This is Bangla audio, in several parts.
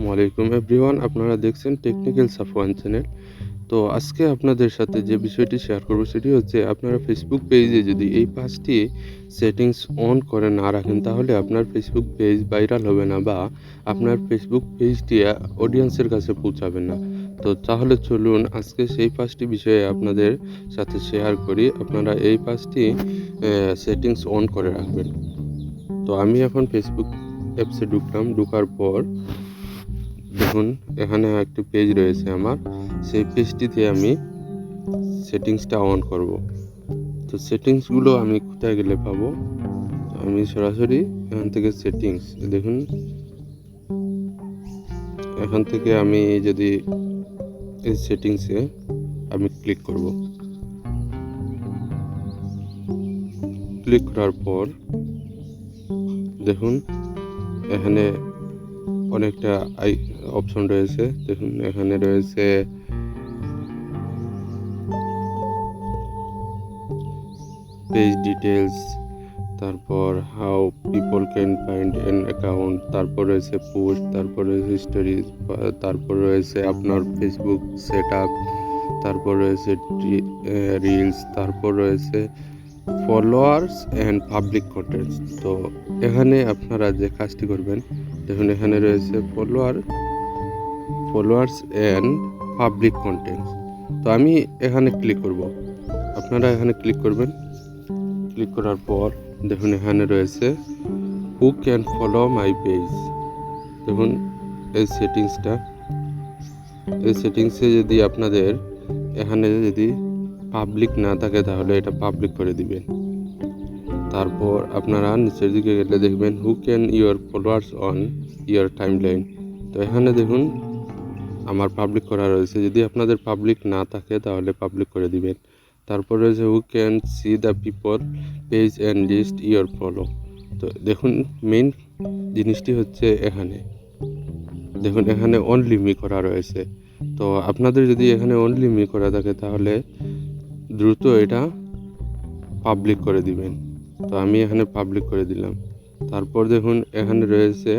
আসসালামু আলাইকুম এভরিওয়ান, আপনারা দেখছেন টেকনিক্যাল সাফওয়ান চ্যানেল। তো আজকে আপনাদের সাথে যে বিষয়টি শেয়ার করব সেটি হচ্ছে, আপনারা ফেসবুক পেজে যদি এই 5টি সেটিংস অন করে না রাখেন তাহলে আপনার ফেসবুক পেজ ভাইরাল হবে না বা আপনার ফেসবুক পেজটি অডিয়েন্সের কাছে পৌঁছাবে না। তো তাহলে চলুন আজকে সেই 5টি বিষয়ে আপনাদের সাথে শেয়ার করি। আপনারা এই 5টি সেটিংস অন করে রাখবেন। তো আমি এখন ফেসবুক অ্যাপসে ঢুকলাম। ঢোকার পর দেখুন এখানে একটি পেজ রয়েছে আমার, সেই পেজটিতে আমি সেটিংসটা অন করব। তো সেটিংসগুলো আমি কোথায় গেলে পাবো? আমি সরাসরি এখান থেকে সেটিংস দেখুন, এখান থেকে আমি যদি এই সেটিংসে আমি ক্লিক করব। ক্লিক করার পর দেখুন এখানে অনেকটা অপশন রয়েছে। দেখুন এখানে রয়েছে পেজ ডিটেলস, তারপর how people can find an account, তারপর রয়েছে পোস্ট, তারপর রয়েছে স্টোরিজ, তারপর রয়েছে আপনার ফেসবুক সেট আপ, তারপর রয়েছে রিলস, তারপর রয়েছে ফলোয়ার্স অ্যান্ড পাবলিক কন্টেন্টস। তো এখানে আপনারা যে কাজটি করবেন, দেখুন এখানে রয়েছে ফলোয়ার্স অ্যান্ড পাবলিক কন্টেন্টস। তো আমি এখানে ক্লিক করব, আপনারা এখানে ক্লিক করবেন। ক্লিক করার পর দেখুন এখানে রয়েছে who can follow my page. দেখুন এই সেটিংসে যদি আপনাদের এখানে যদি পাবলিক না থাকে তাহলে এটা পাবলিক করে দিবেন। তারপর আপনারা নিচের দিকে গেলে দেখবেন who can your followers on your timeline. তো এখানে দেখুন আমার পাবলিক করা রয়েছে, যদি আপনাদের পাবলিক না থাকে তাহলে পাবলিক করে দিবেন। তারপর রয়েছে who can see the people page and list your follow. তো দেখুন মেইন জিনিসটি হচ্ছে এখানে দেখুন এখানে অনলি মি করা রয়েছে। তো আপনাদের যদি এখানে অনলি মি করা থাকে তাহলে দ্রুত এটা পাবলিক করে দিবেন। তো আমি এখানে পাবলিক করে দিলাম। তারপর দেখুন এখানে রয়েছে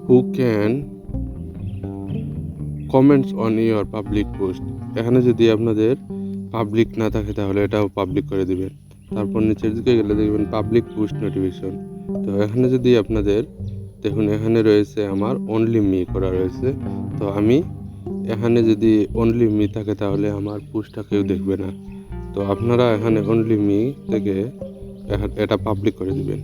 who can comments on your public post. এখানে যদি আপনাদের পাবলিক না থাকে তাহলে এটাও পাবলিক করে দিবেন। তারপর নিচের দিকে গেলে দেখবেন পাবলিক পোস্ট নোটিফিকেশন। তো এখানে যদি আপনাদের দেখুন এখানে রয়েছে আমার অনলি মি করা রয়েছে। তো আমি এখানে যদি অনলি মি থাকে তাহলে আমার পোস্টটা কেউ দেখবে না। তো আপনারা এখানে অনলি মি থেকে এটা পাবলিক করে দিবেন।